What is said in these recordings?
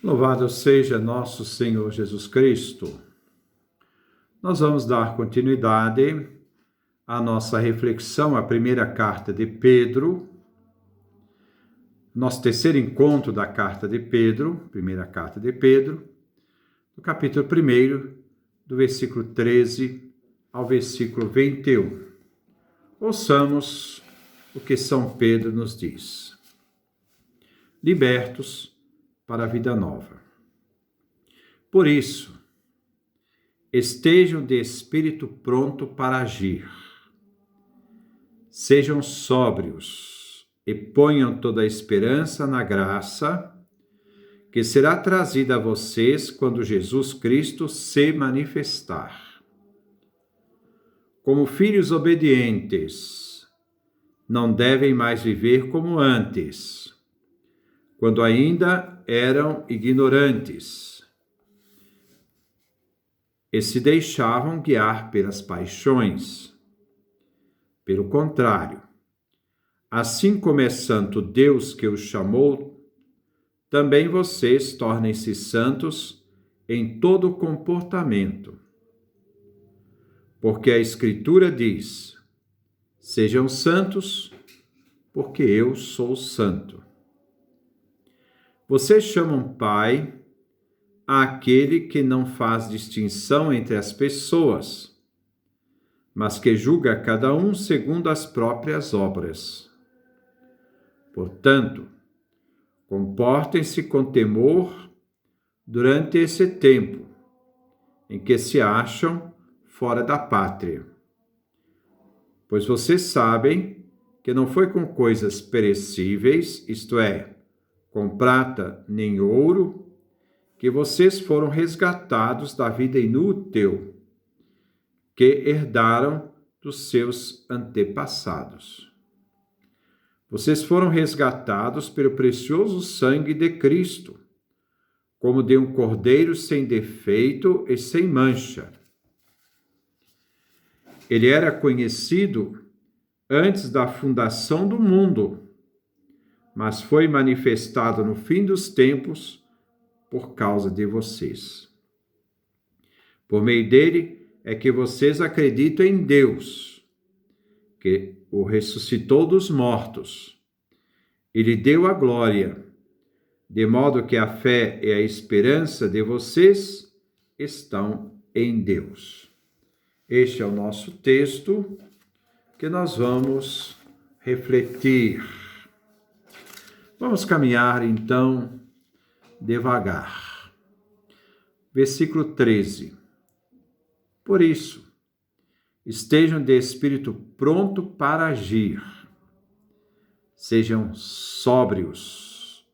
Louvado seja nosso Senhor Jesus Cristo. Nós vamos dar continuidade à nossa reflexão, à primeira carta de Pedro, nosso terceiro encontro da carta de Pedro, primeira carta de Pedro, no capítulo 1, do versículo 13 ao versículo 21. Ouçamos o que São Pedro nos diz. Libertos para a vida nova. Por isso, estejam de espírito pronto para agir. Sejam sóbrios e ponham toda a esperança na graça que será trazida a vocês quando Jesus Cristo se manifestar. Como filhos obedientes, não devem mais viver como antes, quando ainda eram ignorantes e se deixavam guiar pelas paixões. Pelo contrário, assim como é santo Deus que os chamou, também vocês tornem-se santos em todo comportamento. Porque a Escritura diz: sejam santos, porque eu sou santo. Vocês chamam Pai àquele que não faz distinção entre as pessoas, mas que julga cada um segundo as próprias obras. Portanto, comportem-se com temor durante esse tempo em que se acham fora da pátria. Pois vocês sabem que não foi com coisas perecíveis, isto é, com prata nem ouro, que vocês foram resgatados da vida inútil que herdaram dos seus antepassados. Vocês foram resgatados pelo precioso sangue de Cristo, como de um cordeiro sem defeito e sem mancha. Ele era conhecido antes da fundação do mundo, mas foi manifestado no fim dos tempos por causa de vocês. Por meio dele é que vocês acreditam em Deus, que o ressuscitou dos mortos e lhe deu a glória, de modo que a fé e a esperança de vocês estão em Deus. Este é o nosso texto que nós vamos refletir. Vamos caminhar, então, devagar. Versículo 13. Por isso, estejam de espírito pronto para agir. Sejam sóbrios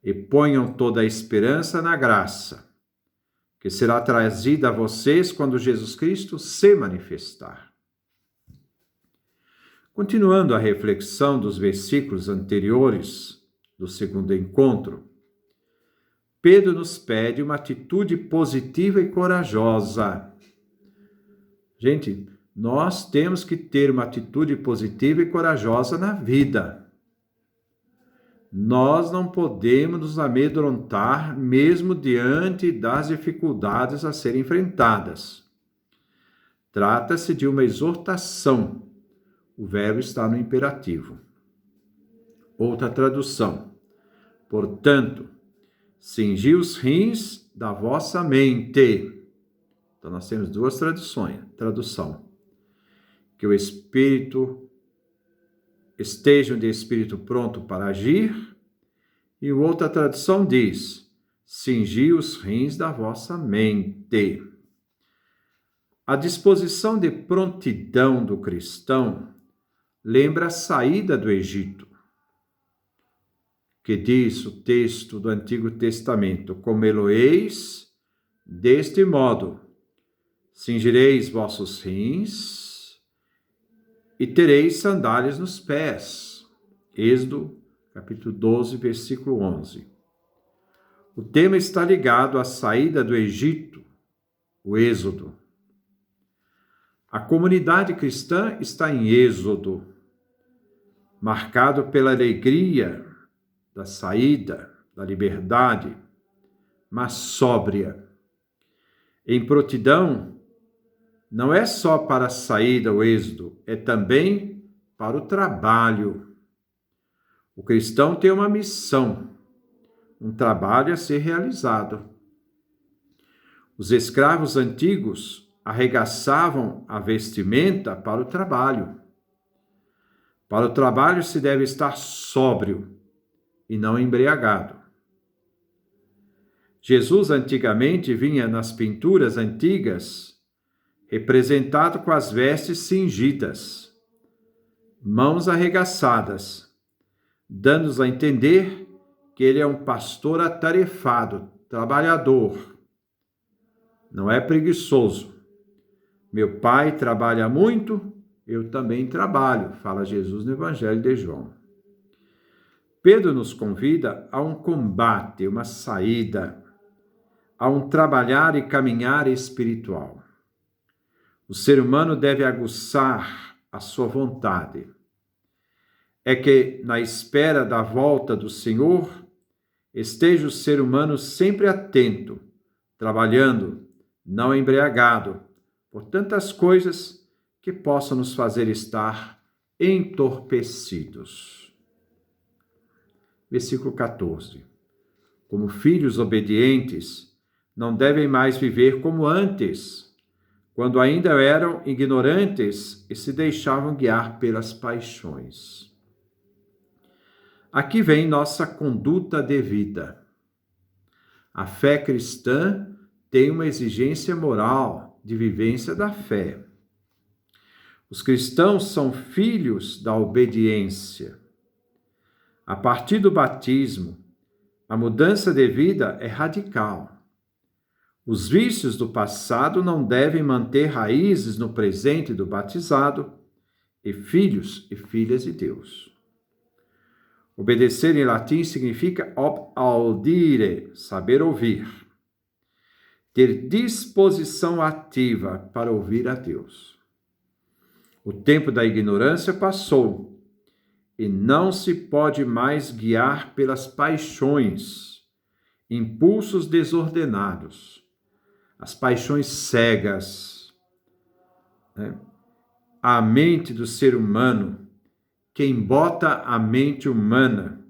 e ponham toda a esperança na graça, que será trazida a vocês quando Jesus Cristo se manifestar. Continuando a reflexão dos versículos anteriores do segundo encontro, Pedro nos pede uma atitude positiva e corajosa. Gente, nós temos que ter uma atitude positiva e corajosa na vida. Nós não podemos nos amedrontar mesmo diante das dificuldades a serem enfrentadas. Trata-se de uma exortação. O verbo está no imperativo. Outra tradução. Portanto, cingi os rins da vossa mente. Então, nós temos duas tradução. Que o espírito estejam de espírito pronto para agir. E outra tradução diz: cingi os rins da vossa mente. A disposição de prontidão do cristão lembra a saída do Egito, que diz o texto do Antigo Testamento: comê-lo-eis deste modo, cingireis vossos rins e tereis sandálias nos pés. Êxodo, capítulo 12, versículo 11. O tema está ligado à saída do Egito, o Êxodo. A comunidade cristã está em Êxodo, marcado pela alegria da saída, da liberdade, mas sóbria. Em prontidão, não é só para a saída, o êxodo, é também para o trabalho. O cristão tem uma missão, um trabalho a ser realizado. Os escravos antigos arregaçavam a vestimenta para o trabalho. Para o trabalho se deve estar sóbrio e não embriagado. Jesus antigamente vinha nas pinturas antigas representado com as vestes cingidas, mãos arregaçadas, dando-nos a entender que ele é um pastor atarefado, trabalhador. Não é preguiçoso. Meu pai trabalha muito, eu também trabalho, fala Jesus no Evangelho de João. Pedro nos convida a um combate, uma saída, a um trabalhar e caminhar espiritual. O ser humano deve aguçar a sua vontade. É que, na espera da volta do Senhor, esteja o ser humano sempre atento, trabalhando, não embriagado, por tantas coisas que possam nos fazer estar entorpecidos. Versículo 14. Como filhos obedientes, não devem mais viver como antes, quando ainda eram ignorantes e se deixavam guiar pelas paixões. Aqui vem nossa conduta devida. A fé cristã tem uma exigência moral de vivência da fé. Os cristãos são filhos da obediência. A partir do batismo, a mudança de vida é radical. Os vícios do passado não devem manter raízes no presente do batizado e filhos e filhas de Deus. Obedecer em latim significa ob audire, saber ouvir. Ter disposição ativa para ouvir a Deus. O tempo da ignorância passou e não se pode mais guiar pelas paixões, impulsos desordenados, as paixões cegas. A mente do ser humano, que embota a mente humana,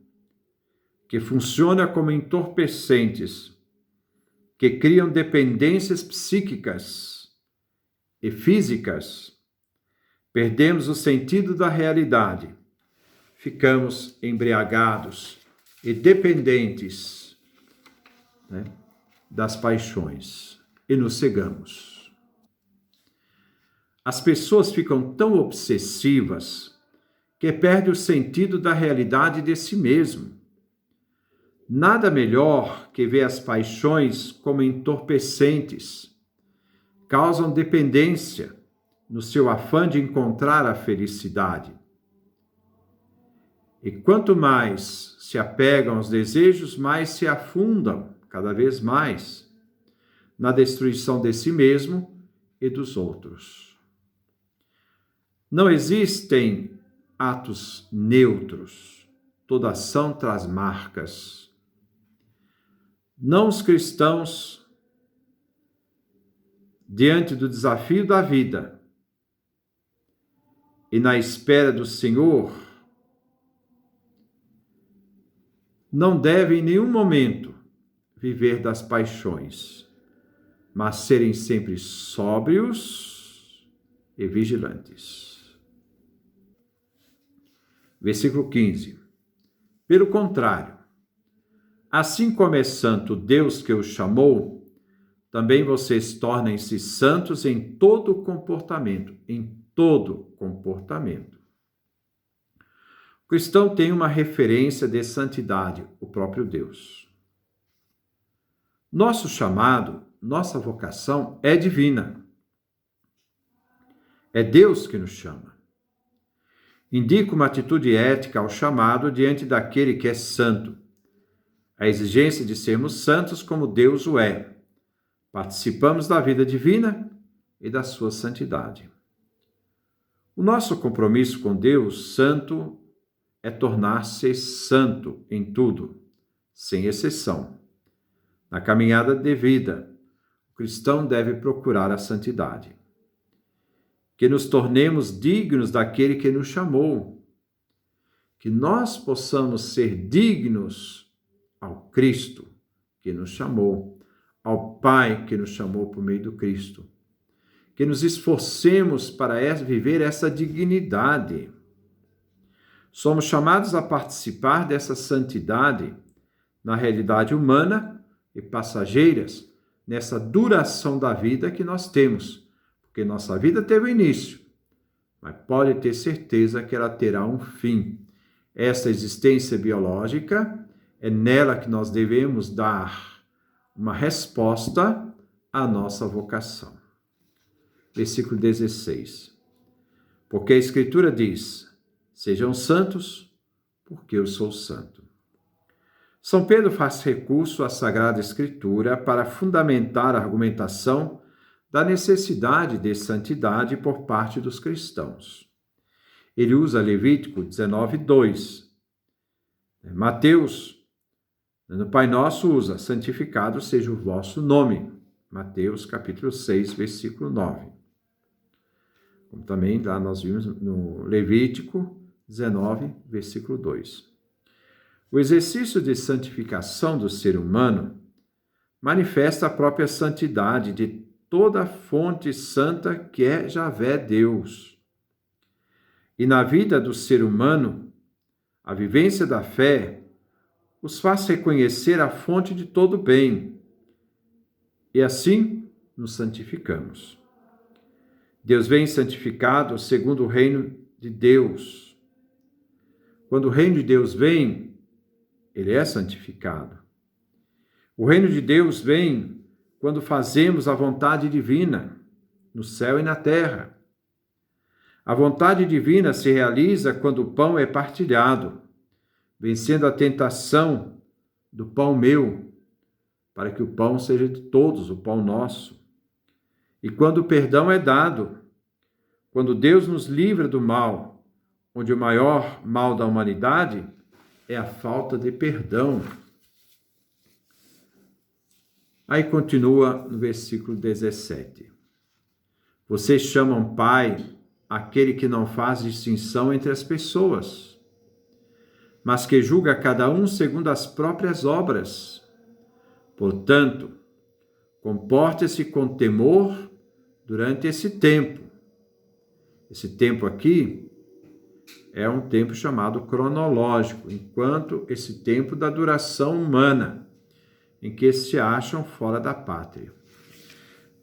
que funciona como entorpecentes, que criam dependências psíquicas e físicas, perdemos o sentido da realidade, ficamos embriagados e dependentes, das paixões e nos cegamos. As pessoas ficam tão obsessivas que perdem o sentido da realidade de si mesmo. Nada melhor que ver as paixões como entorpecentes, causam dependência no seu afã de encontrar a felicidade. E quanto mais se apegam aos desejos, mais se afundam, cada vez mais, na destruição de si mesmo e dos outros. Não existem atos neutros. Toda ação traz marcas. Não os cristãos, diante do desafio da vida e na espera do Senhor, não devem em nenhum momento viver das paixões, mas serem sempre sóbrios e vigilantes. Versículo 15. Pelo contrário, assim como é santo Deus que os chamou, também vocês tornem-se santos em todo comportamento, O cristão tem uma referência de santidade, o próprio Deus. Nosso chamado, nossa vocação é divina. É Deus que nos chama. Indica uma atitude ética ao chamado diante daquele que é santo. A exigência de sermos santos como Deus o é. Participamos da vida divina e da sua santidade. O nosso compromisso com Deus Santo é tornar-se santo em tudo, sem exceção. Na caminhada de vida, o cristão deve procurar a santidade. Que nos tornemos dignos daquele que nos chamou. Que nós possamos ser dignos ao Cristo que nos chamou, ao Pai que nos chamou por meio do Cristo. Que nos esforcemos para viver essa dignidade. Somos chamados a participar dessa santidade na realidade humana e passageiras, nessa duração da vida que nós temos, porque nossa vida teve um início, mas pode ter certeza que ela terá um fim. Essa existência biológica é nela que nós devemos dar uma resposta à nossa vocação. Versículo 16. Porque a Escritura diz: sejam santos, porque eu sou santo. São Pedro faz recurso à Sagrada Escritura para fundamentar a argumentação da necessidade de santidade por parte dos cristãos. Ele usa Levítico 19:2. Mateus, no Pai Nosso, usa: santificado seja o vosso nome. Mateus capítulo 6, versículo 9. Como também lá nós vimos no Levítico 19, versículo 2. O exercício de santificação do ser humano manifesta a própria santidade de toda a fonte santa que é Javé Deus. E na vida do ser humano, a vivência da fé os faz reconhecer a fonte de todo bem, e assim nos santificamos. Deus vem santificado segundo o reino de Deus. Quando o reino de Deus vem, ele é santificado. O reino de Deus vem quando fazemos a vontade divina, no céu e na terra. A vontade divina se realiza quando o pão é partilhado, vencendo a tentação do pão meu, para que o pão seja de todos, o pão nosso. E quando o perdão é dado, quando Deus nos livra do mal, onde o maior mal da humanidade é a falta de perdão. Aí continua no versículo 17. Vocês chamam Pai aquele que não faz distinção entre as pessoas, mas que julga cada um segundo as próprias obras. Portanto, comporte-se com temor durante esse tempo. Esse tempo aqui é um tempo chamado cronológico, enquanto esse tempo da duração humana, em que se acham fora da pátria.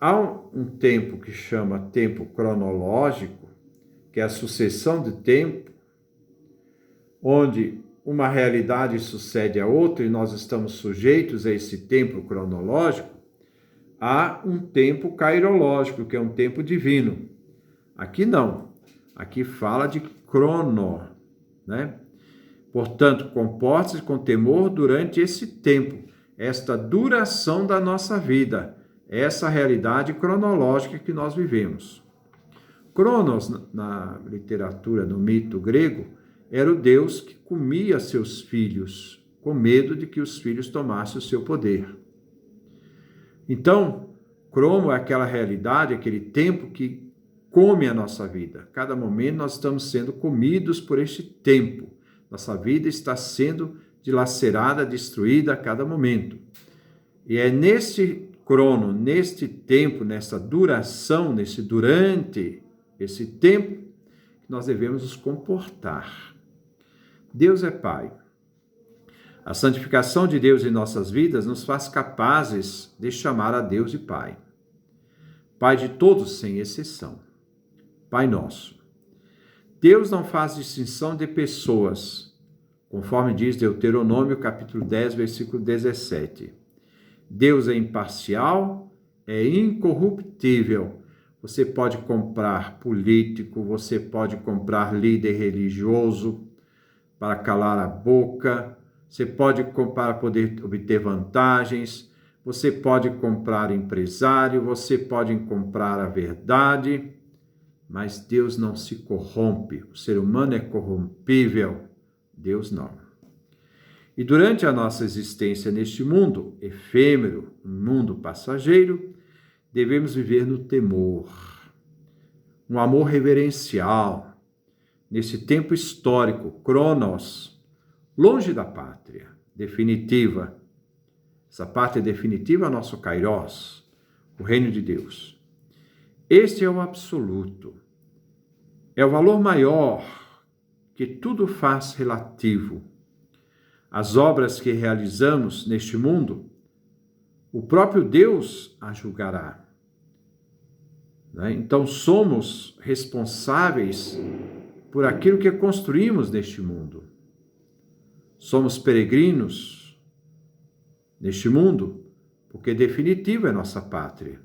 Há um tempo que chama tempo cronológico, que é a sucessão de tempo, onde uma realidade sucede a outra e nós estamos sujeitos a esse tempo cronológico. Há um tempo cairológico, que é um tempo divino. Aqui não. Aqui fala de crono, né? Portanto, comporte-se com temor durante esse tempo, esta duração da nossa vida, essa realidade cronológica que nós vivemos. Cronos, na literatura, no mito grego, era o deus que comia seus filhos, com medo de que os filhos tomassem o seu poder. Então, crono é aquela realidade, aquele tempo que come a nossa vida. Cada momento nós estamos sendo comidos por este tempo. Nossa vida está sendo dilacerada, destruída a cada momento. E é nesse crono, neste tempo, nessa duração, durante esse tempo, que nós devemos nos comportar. Deus é Pai. A santificação de Deus em nossas vidas nos faz capazes de chamar a Deus de Pai. Pai de todos, sem exceção. Pai nosso. Deus não faz distinção de pessoas, conforme diz Deuteronômio, capítulo 10, versículo 17. Deus é imparcial, é incorruptível. Você pode comprar político, você pode comprar líder religioso para calar a boca, você pode comprar para poder obter vantagens, você pode comprar empresário, você pode comprar a verdade, mas Deus não se corrompe. O ser humano é corrompível, Deus não. E durante a nossa existência neste mundo efêmero, um mundo passageiro, devemos viver no temor, um amor reverencial, nesse tempo histórico, cronos, longe da pátria definitiva. Essa pátria definitiva é o nosso kairos, o reino de Deus. Este é o absoluto, é o valor maior que tudo faz relativo. As obras que realizamos neste mundo, o próprio Deus as julgará. Então, somos responsáveis por aquilo que construímos neste mundo. Somos peregrinos neste mundo, porque definitivo é nossa pátria,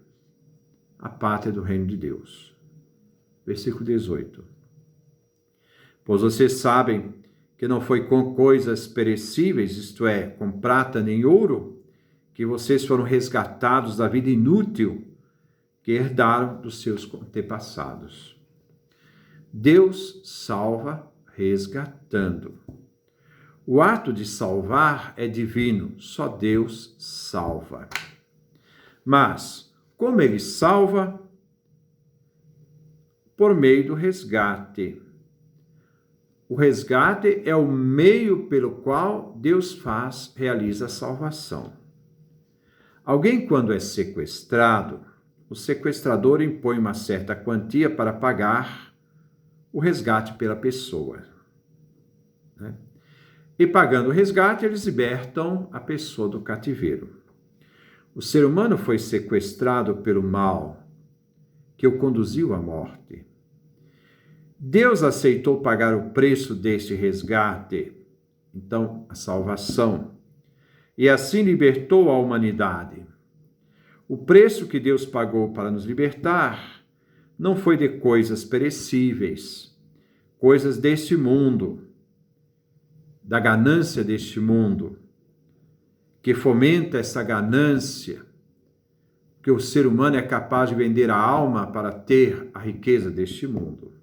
a pátria do reino de Deus. Versículo 18. Pois vocês sabem que não foi com coisas perecíveis, isto é, com prata nem ouro, que vocês foram resgatados da vida inútil que herdaram dos seus antepassados. Deus salva resgatando. O ato de salvar é divino, só Deus salva. Mas, como Ele salva? Por meio do resgate. O resgate é o meio pelo qual Deus realiza a salvação. Alguém, quando é sequestrado, o sequestrador impõe uma certa quantia para pagar o resgate pela pessoa. E pagando o resgate, eles libertam a pessoa do cativeiro. O ser humano foi sequestrado pelo mal, que o conduziu à morte. Deus aceitou pagar o preço deste resgate, então a salvação, e assim libertou a humanidade. O preço que Deus pagou para nos libertar não foi de coisas perecíveis, coisas deste mundo, da ganância deste mundo, que fomenta essa ganância, que o ser humano é capaz de vender a alma para ter a riqueza deste mundo.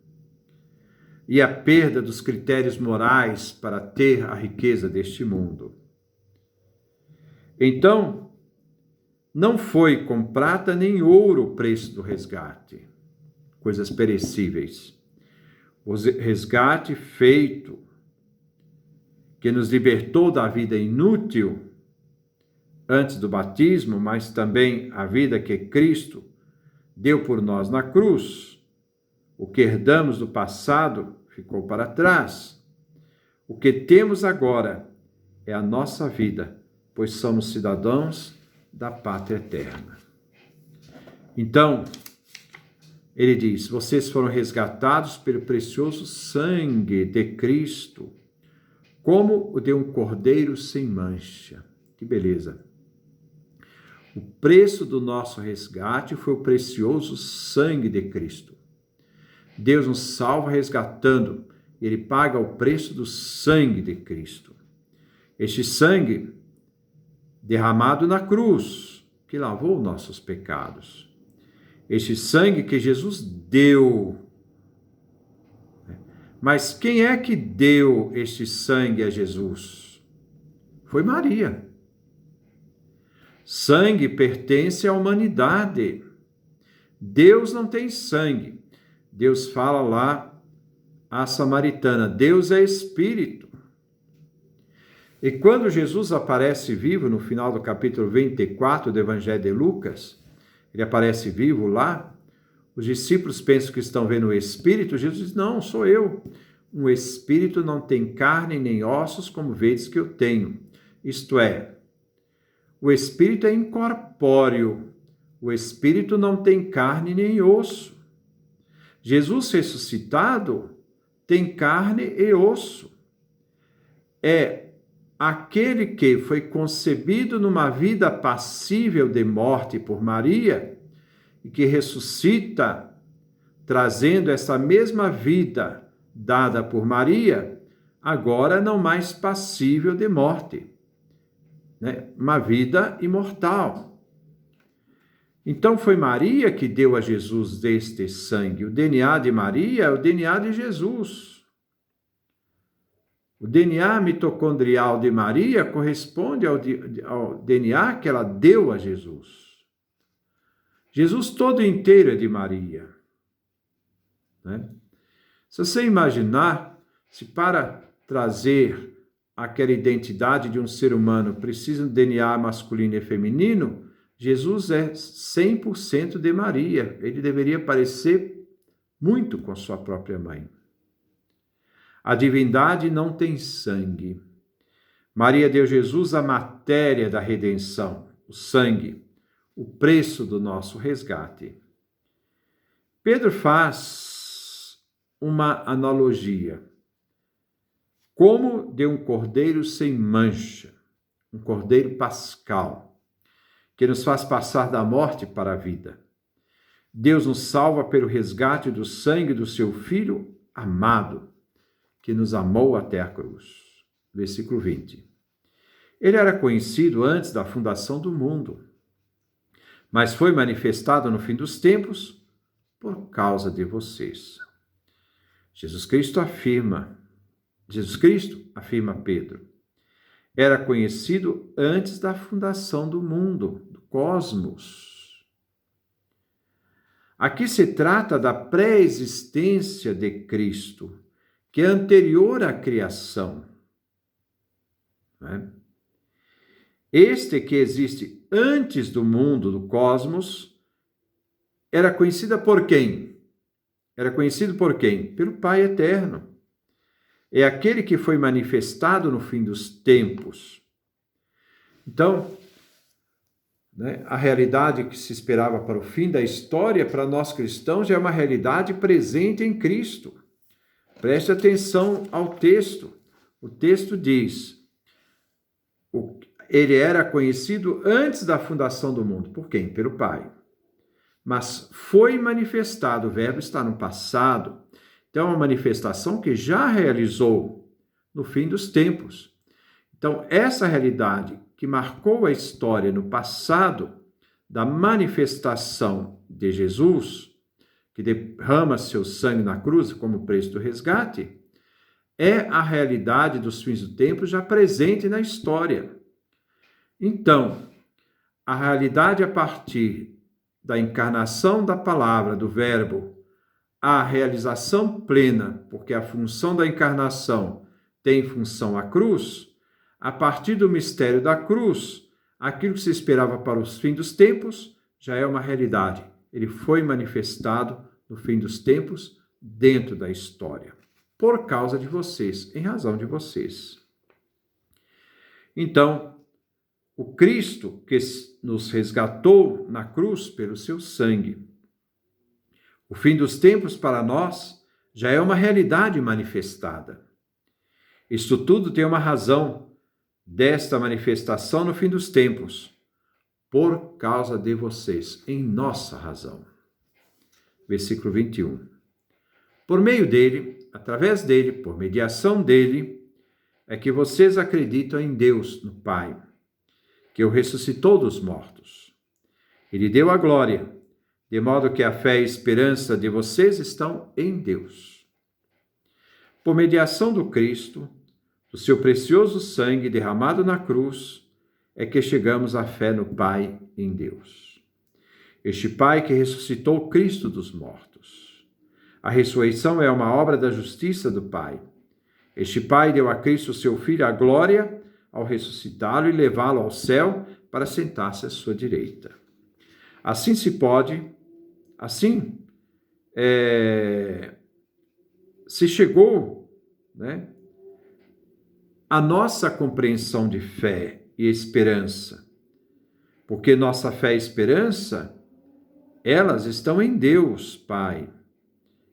E a perda dos critérios morais para ter a riqueza deste mundo. Então, não foi com prata nem ouro o preço do resgate, coisas perecíveis. O resgate feito, que nos libertou da vida inútil antes do batismo, mas também a vida que Cristo deu por nós na cruz. O que herdamos do passado ficou para trás. O que temos agora é a nossa vida, pois somos cidadãos da pátria eterna. Então, ele diz: vocês foram resgatados pelo precioso sangue de Cristo, como o de um cordeiro sem mancha. Que beleza! O preço do nosso resgate foi o precioso sangue de Cristo. Deus nos salva resgatando, Ele paga o preço do sangue de Cristo. Este sangue derramado na cruz, que lavou nossos pecados. Este sangue que Jesus deu. Mas quem é que deu este sangue a Jesus? Foi Maria. Sangue pertence à humanidade. Deus não tem sangue. Deus fala lá à samaritana, Deus é espírito. E quando Jesus aparece vivo, no final do capítulo 24 do Evangelho de Lucas, ele aparece vivo lá, os discípulos pensam que estão vendo o Espírito, Jesus diz, não, sou eu. Um Espírito não tem carne nem ossos, como vedes que eu tenho. Isto é, o Espírito é incorpóreo, o Espírito não tem carne nem osso. Jesus ressuscitado tem carne e osso. É aquele que foi concebido numa vida passível de morte por Maria e que ressuscita, trazendo essa mesma vida dada por Maria, agora não mais passível de morte, né? Uma vida imortal. Então foi Maria que deu a Jesus deste sangue. O DNA de Maria é o DNA de Jesus. O DNA mitocondrial de Maria corresponde ao DNA que ela deu a Jesus. Jesus todo inteiro é de Maria. Né? Se você imaginar, se para trazer aquela identidade de um ser humano precisa de DNA masculino e feminino, Jesus é 100% de Maria. Ele deveria parecer muito com sua própria mãe. A divindade não tem sangue. Maria deu Jesus a matéria da redenção, o sangue, o preço do nosso resgate. Pedro faz uma analogia. Como de um cordeiro sem mancha, um cordeiro pascal, que nos faz passar da morte para a vida. Deus nos salva pelo resgate do sangue do seu Filho amado, que nos amou até a cruz. Versículo 20. Ele era conhecido antes da fundação do mundo, mas foi manifestado no fim dos tempos por causa de vocês. Jesus Cristo afirma Pedro, era conhecido antes da fundação do mundo, do cosmos. Aqui se trata da pré-existência de Cristo, que é anterior à criação. Né? Este que existe antes do mundo, do cosmos, era conhecido por quem? Era conhecido por quem? Pelo Pai eterno. É aquele que foi manifestado no fim dos tempos. Então, né, a realidade que se esperava para o fim da história, para nós cristãos, é uma realidade presente em Cristo. Preste atenção ao texto. O texto diz: ele era conhecido antes da fundação do mundo. Por quem? Pelo Pai. Mas foi manifestado, o verbo está no passado. Então, é uma manifestação que já realizou no fim dos tempos. Então, essa realidade que marcou a história no passado da manifestação de Jesus, que derrama seu sangue na cruz como preço do resgate, é a realidade dos fins do tempo já presente na história. Então, a realidade a partir da encarnação da palavra, do verbo, a realização plena, porque a função da encarnação tem função a cruz, a partir do mistério da cruz, aquilo que se esperava para os fins dos tempos já é uma realidade. Ele foi manifestado no fim dos tempos, dentro da história, por causa de vocês, em razão de vocês. Então, o Cristo que nos resgatou na cruz pelo seu sangue, o fim dos tempos para nós já é uma realidade manifestada. Isto tudo tem uma razão desta manifestação no fim dos tempos, por causa de vocês, em nossa razão. Versículo 21. Por meio dele, através dele, por mediação dele, é que vocês acreditam em Deus, no Pai, que o ressuscitou dos mortos. Ele deu a glória, de modo que a fé e a esperança de vocês estão em Deus. Por mediação do Cristo, do seu precioso sangue derramado na cruz, é que chegamos à fé no Pai, em Deus. Este Pai que ressuscitou Cristo dos mortos. A ressurreição é uma obra da justiça do Pai. Este Pai deu a Cristo, seu Filho, a glória ao ressuscitá-lo e levá-lo ao céu para sentar-se à sua direita. Assim se chegou, né, a nossa compreensão de fé e esperança, porque nossa fé e esperança, elas estão em Deus, Pai,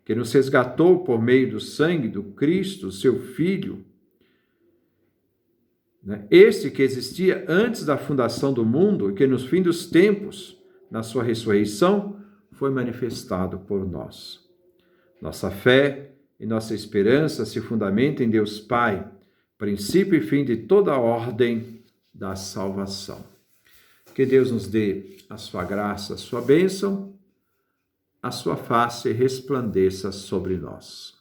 que nos resgatou por meio do sangue do Cristo, seu Filho, né? Este que existia antes da fundação do mundo e que nos fins dos tempos, na sua ressurreição, foi manifestado por nós. Nossa fé e nossa esperança se fundamentam em Deus Pai, princípio e fim de toda a ordem da salvação. Que Deus nos dê a sua graça, a sua bênção, a sua face resplandeça sobre nós.